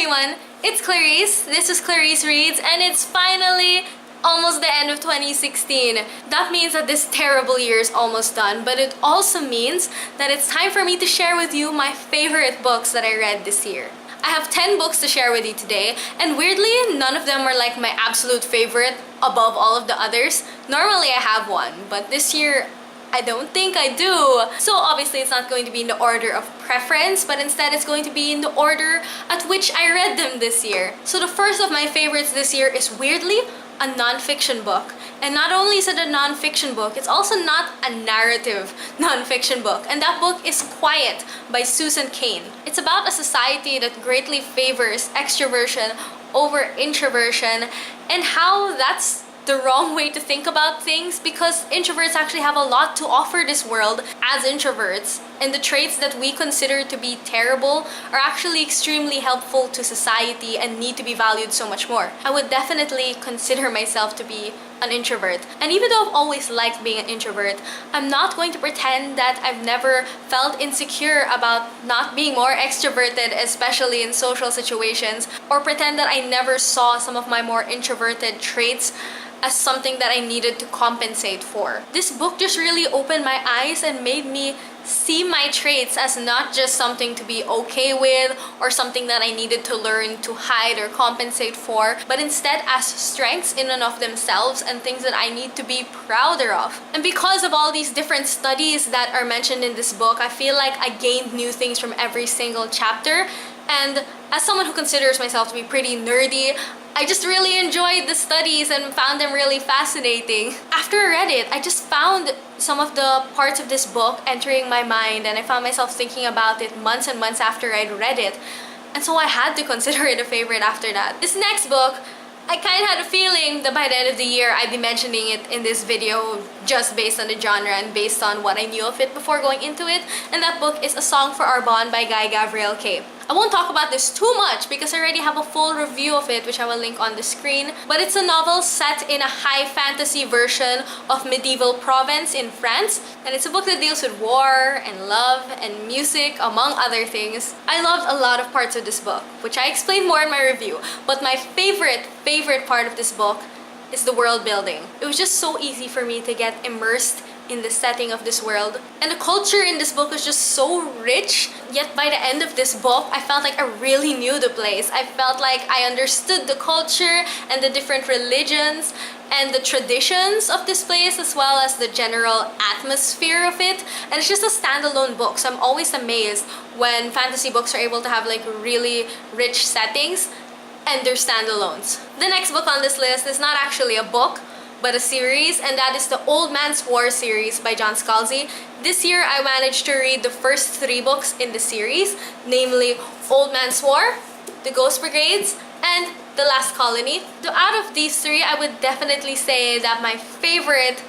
everyone, it's Clarice. This is Clarice Reads, and it's finally almost the end of 2016. That means that this terrible year is almost done, but it also means that it's time for me to share with you my favorite books that I read this year. I have 10 books to share with you today, and weirdly, none of them are like my absolute favorite above all of the others. Normally I have one, but this year I don't think I do. So obviously it's not going to be in the order of preference, but instead it's going to be in the order at which I read them this year. So the first of my favorites this year is weirdly a non-fiction book. And not only is it a non-fiction book, it's also not a narrative non-fiction book. And that book is Quiet by Susan Cain. It's about a society that greatly favors extroversion over introversion and how that's the wrong way to think about things, because introverts actually have a lot to offer this world as introverts, and the traits that we consider to be terrible are actually extremely helpful to society and need to be valued so much more. I would definitely consider myself to be an introvert, and even though I've always liked being an introvert, I'm not going to pretend that I've never felt insecure about not being more extroverted, especially in social situations, or pretend that I never saw some of my more introverted traits as something that I needed to compensate for. This book just really opened my eyes and made me see my traits as not just something to be okay with or something that I needed to learn to hide or compensate for, but instead as strengths in and of themselves and things that I need to be prouder of. And because of all these different studies that are mentioned in this book, I feel like I gained new things from every single chapter. And as someone who considers myself to be pretty nerdy, I just really enjoyed the studies and found them really fascinating. After I read it, I just found some of the parts of this book entering my mind, and I found myself thinking about it months and months after I'd read it. And so I had to consider it a favorite after that. This next book, I kind of had a feeling that by the end of the year I'd be mentioning it in this video just based on the genre and based on what I knew of it before going into it. And that book is A Song for Our Bond by Guy Gavriel Kay. I won't talk about this too much because I already have a full review of it, which I will link on the screen. But it's a novel set in a high fantasy version of medieval Provence in France. And it's a book that deals with war and love and music, among other things. I loved a lot of parts of this book, which I explained more in my review. But my favorite part of this book is the world building. It was just so easy for me to get immersed in the setting of this world. And the culture in this book was just so rich, yet by the end of this book, I felt like I really knew the place. I felt like I understood the culture and the different religions and the traditions of this place, as well as the general atmosphere of it. And it's just a standalone book, so I'm always amazed when fantasy books are able to have like really rich settings and they're standalones. The next book on this list is not actually a book, but a series, and that is the Old Man's War series by John Scalzi. This year I managed to read the first 3 books in the series, namely Old Man's War, The Ghost Brigades, and The Last Colony. So out of these 3, I would definitely say that my favorite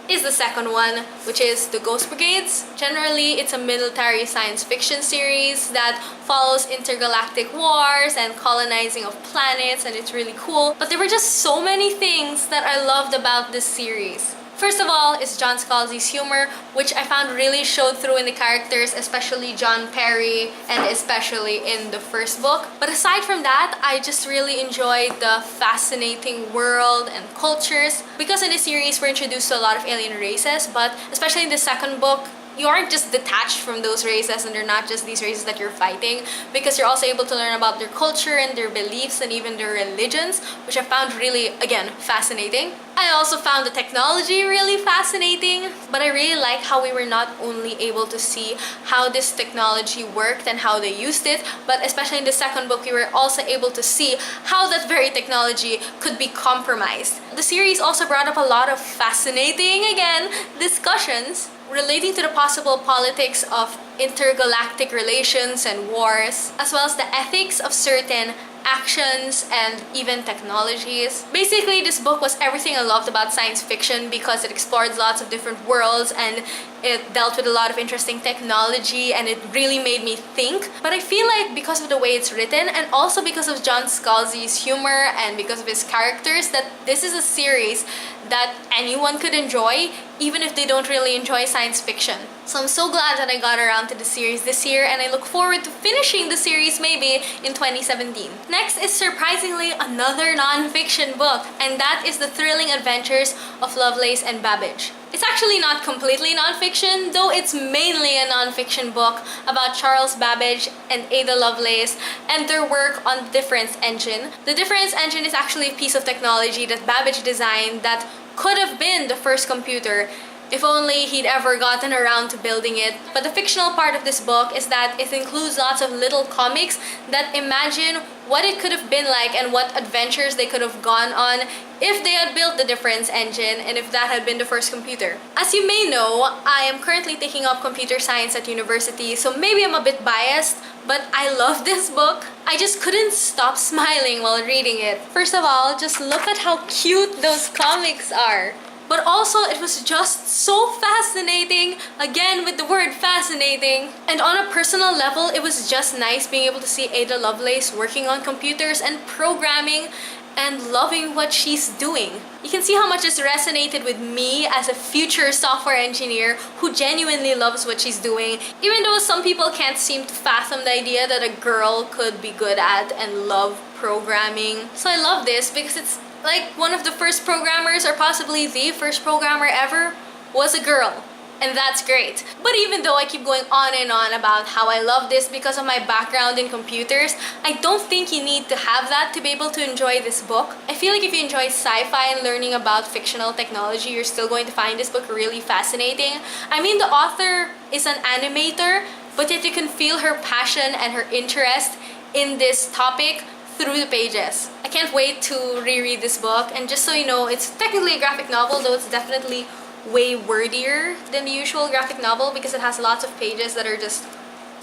is the second one, which is The Ghost Brigades. Generally, it's a military science fiction series that follows intergalactic wars and colonizing of planets, and it's really cool. But there were just so many things that I loved about this series. First of all is John Scalzi's humor, which I found really showed through in the characters, especially John Perry and especially in the first book. But aside from that, I just really enjoyed the fascinating world and cultures, because in this series we're introduced to a lot of alien races, but especially in the second book, you aren't just detached from those races, and they're not just these races that you're fighting, because you're also able to learn about their culture and their beliefs and even their religions, which I found really, again, fascinating. I also found the technology really fascinating, but I really like how we were not only able to see how this technology worked and how they used it, but especially in the second book, we were also able to see how that very technology could be compromised. The series also brought up a lot of fascinating, again, discussions relating to the possible politics of intergalactic relations and wars, as well as the ethics of certain actions and even technologies. Basically, this book was everything I loved about science fiction because it explored lots of different worlds and It dealt with a lot of interesting technology and it really made me think. But I feel like because of the way it's written and also because of John Scalzi's humor and because of his characters, that this is a series that anyone could enjoy even if they don't really enjoy science fiction. So I'm so glad that I got around to the series this year and I look forward to finishing the series maybe in 2017. Next is surprisingly another non-fiction book, and that is The Thrilling Adventures of Lovelace and Babbage. It's actually not completely non-fiction, though it's mainly a non-fiction book about Charles Babbage and Ada Lovelace and their work on the Difference Engine. The Difference Engine is actually a piece of technology that Babbage designed that could have been the first computer if only he'd ever gotten around to building it. But the fictional part of this book is that it includes lots of little comics that imagine what it could have been like and what adventures they could have gone on if they had built the Difference Engine and if that had been the first computer. As you may know, I am currently taking up computer science at university, so maybe I'm a bit biased, but I love this book. I just couldn't stop smiling while reading it. First of all, just look at how cute those comics are. But also, it was just so fascinating, again with the word fascinating. And on a personal level, it was just nice being able to see Ada Lovelace working on computers and programming and loving what she's doing. You can see how much this resonated with me as a future software engineer who genuinely loves what she's doing, even though some people can't seem to fathom the idea that a girl could be good at and love programming. So I love this because it's like one of the first programmers, or possibly the first programmer ever, was a girl. And that's great. But even though I keep going on and on about how I love this because of my background in computers, I don't think you need to have that to be able to enjoy this book. I feel like if you enjoy sci-fi and learning about fictional technology, you're still going to find this book really fascinating. I mean, the author is an animator, but yet you can feel her passion and her interest in this topic through the pages. I can't wait to reread this book, and just so you know, it's technically a graphic novel, though it's definitely way wordier than the usual graphic novel because it has lots of pages that are just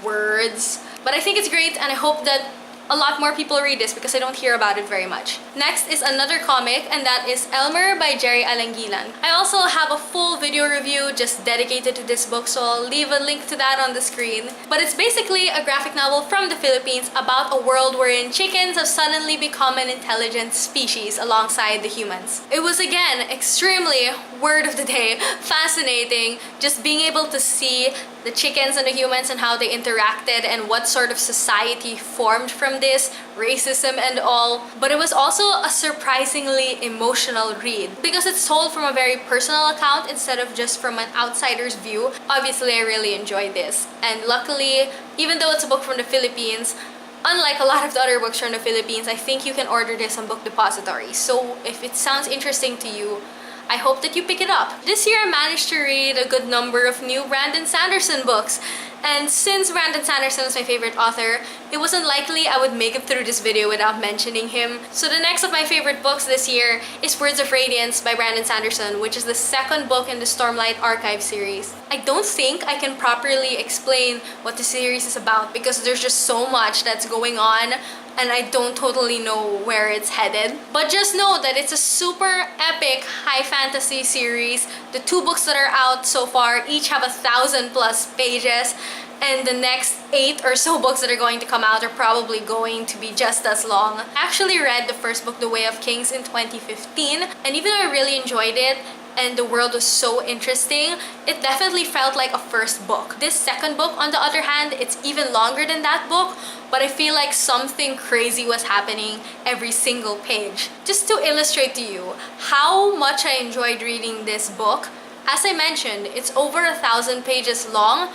words. But I think it's great, and I hope that a lot more people read this because I don't hear about it very much. Next is another comic, and that is Elmer by Jerry Alangilan. I also have a full video review just dedicated to this book, so I'll leave a link to that on the screen. But it's basically a graphic novel from the Philippines about a world wherein chickens have suddenly become an intelligent species alongside the humans. It was again extremely, word of the day, fascinating just being able to see the chickens and the humans and how they interacted and what sort of society formed from this, racism and all. But it was also a surprisingly emotional read because it's told from a very personal account instead of just from an outsider's view. Obviously, I really enjoyed this. And luckily, even though it's a book from the Philippines, unlike a lot of the other books from the Philippines, I think you can order this on Book Depository. So if it sounds interesting to you, I hope that you pick it up. This year I managed to read a good number of new Brandon Sanderson books. And since Brandon Sanderson is my favorite author, it wasn't likely I would make it through this video without mentioning him. So the next of my favorite books this year is Words of Radiance by Brandon Sanderson, which is the second book in the Stormlight Archive series. I don't think I can properly explain what the series is about because there's just so much that's going on and I don't totally know where it's headed. But just know that it's a super epic high fantasy series. The 2 books that are out so far each have 1,000+ pages, and the next 8 or so books that are going to come out are probably going to be just as long. I actually read the first book, The Way of Kings, in 2015, and even though I really enjoyed it, and the world was so interesting, it definitely felt like a first book. This second book, on the other hand, it's even longer than that book, but I feel like something crazy was happening every single page. Just to illustrate to you how much I enjoyed reading this book, as I mentioned, it's over 1,000 pages long,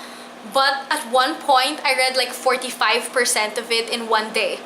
but at one point I read like 45% of it in one day.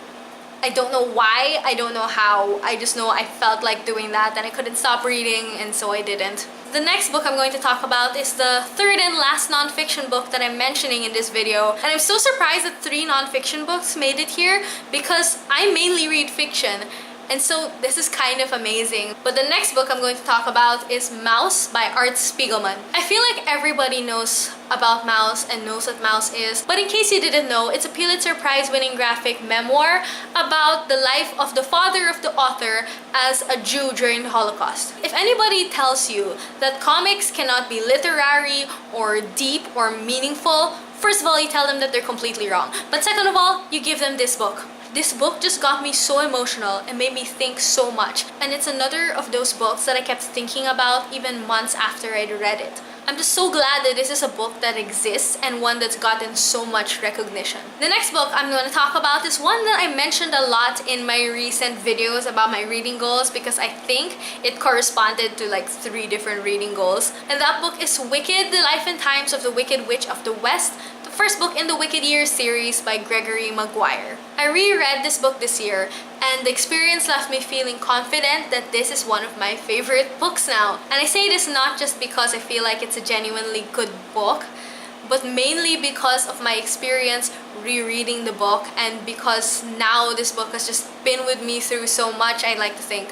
I don't know why, I don't know how, I just know I felt like doing that and I couldn't stop reading, and so I didn't. The next book I'm going to talk about is the third and last non-fiction book that I'm mentioning in this video. And I'm so surprised that 3 non-fiction books made it here because I mainly read fiction. and so this is kind of amazing. But the next book I'm going to talk about is Mouse by Art Spiegelman. I feel like everybody knows about Mouse and knows what Mouse is, but in case you didn't know, it's a Pulitzer Prize winning graphic memoir about the life of the father of the author as a Jew during the Holocaust. If anybody tells you that comics cannot be literary or deep or meaningful, first of all, you tell them that they're completely wrong. But second of all, you give them this book. This book just got me so emotional and made me think so much. And it's another of those books that I kept thinking about even months after I'd read it. I'm just so glad that this is a book that exists and one that's gotten so much recognition. The next book I'm going to talk about is one that I mentioned a lot in my recent videos about my reading goals, because I think it corresponded to like 3 different reading goals. And that book is Wicked: The Life and Times of the Wicked Witch of the West, the first book in the Wicked Years series by Gregory Maguire. I reread this book this year, and the experience left me feeling confident that this is one of my favorite books now. And I say this not just because I feel like it's a genuinely good book, but mainly because of my experience rereading the book, and because now this book has just been with me through so much, I like to think.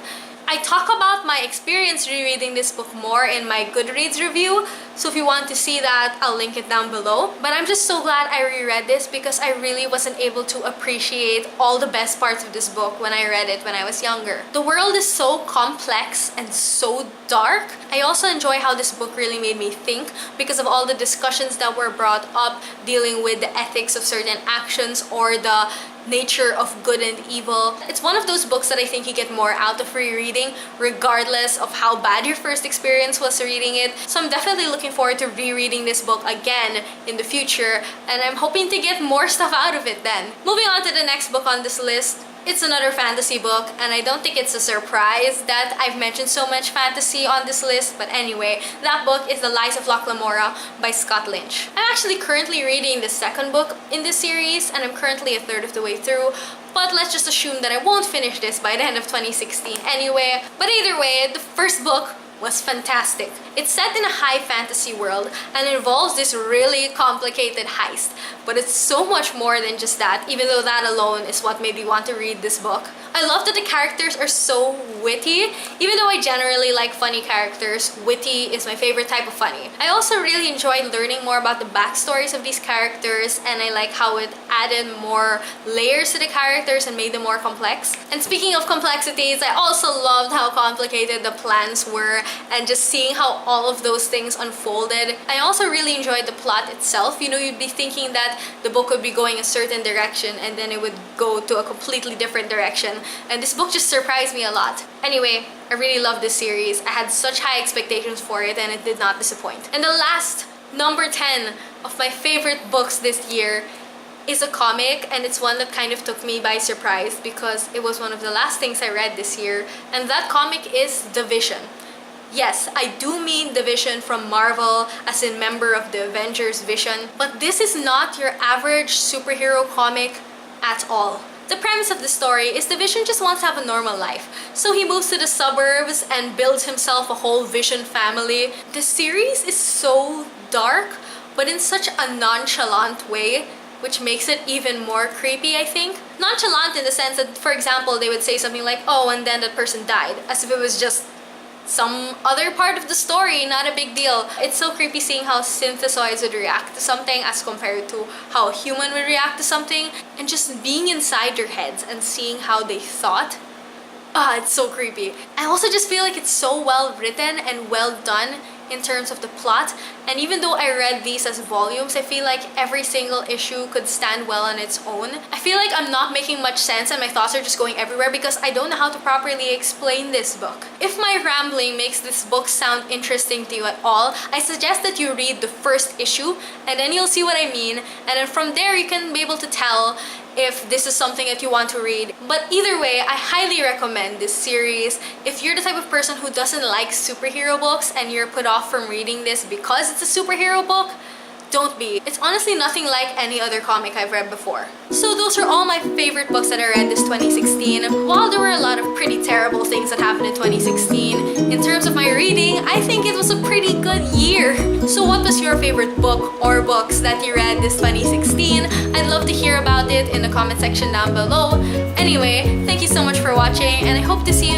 I talk about my experience rereading this book more in my Goodreads review, so if you want to see that, I'll link it down below. But I'm just so glad I reread this because I really wasn't able to appreciate all the best parts of this book when I read it when I was younger. The world is so complex and so dark. I also enjoy how this book really made me think because of all the discussions that were brought up dealing with the ethics of certain actions or the nature of good and evil. It's one of those books that I think you get more out of rereading regardless of how bad your first experience was reading it. So I'm definitely looking forward to rereading this book again in the future, and I'm hoping to get more stuff out of it then. Moving on to the next book on this list. It's another fantasy book, and I don't think it's a surprise that I've mentioned so much fantasy on this list, but anyway, that book is The Lies of Lockemora by Scott Lynch. I'm actually currently reading the second book in this series, and I'm currently a third of the way through, but let's just assume that I won't finish this by the end of 2016 anyway. But either way, the first book was fantastic. It's set in a high fantasy world and involves this really complicated heist, but it's so much more than just that, even though that alone is what made me want to read this book. I love that the characters are so witty. Even though I generally like funny characters, witty is my favorite type of funny. I also really enjoyed learning more about the backstories of these characters, and I like how it added more layers to the characters and made them more complex. And speaking of complexities, I also loved how complicated the plans were and just seeing how all of those things unfolded. I also really enjoyed the plot itself. You know, you'd be thinking that the book would be going a certain direction and then it would go to a completely different direction. And this book just surprised me a lot. Anyway, I really love this series. I had such high expectations for it and it did not disappoint. And the last, number 10 of my favorite books this year is a comic, and it's one that kind of took me by surprise because it was one of the last things I read this year, and that comic is The Vision. Yes, I do mean the Vision from Marvel, as in member of the Avengers Vision, but this is not your average superhero comic at all. The premise of the story is the Vision just wants to have a normal life, so he moves to the suburbs and builds himself a whole Vision family. The series is so dark, but in such a nonchalant way, which makes it even more creepy, I think. Nonchalant in the sense that, for example, they would say something like, oh, and then that person died, as if it was just some other part of the story, not a big deal. It's so creepy seeing how synthesoids would react to something as compared to how a human would react to something, and just being inside their heads and seeing how they thought. It's so creepy. I also just feel like it's so well written and well done in terms of the plot, and even though I read these as volumes, I feel like every single issue could stand well on its own. I feel like I'm not making much sense and my thoughts are just going everywhere because I don't know how to properly explain this book. If my rambling makes this book sound interesting to you at all, I suggest that you read the first issue and then you'll see what I mean, and then from there you can be able to tell if this is something that you want to read. But either way, I highly recommend this series. If you're the type of person who doesn't like superhero books and you're put off from reading this because it's a superhero book, don't be. It's honestly nothing like any other comic I've read before. So those are all my favorite books that I read this 2016. While there were a lot of pretty terrible things that happened in 2016, in terms of my reading, I think it was a pretty good year. So what was your favorite book or books that you read this 2016? I'd love to hear about it in the comment section down below. Anyway, thank you so much for watching. watching, and I hope to see you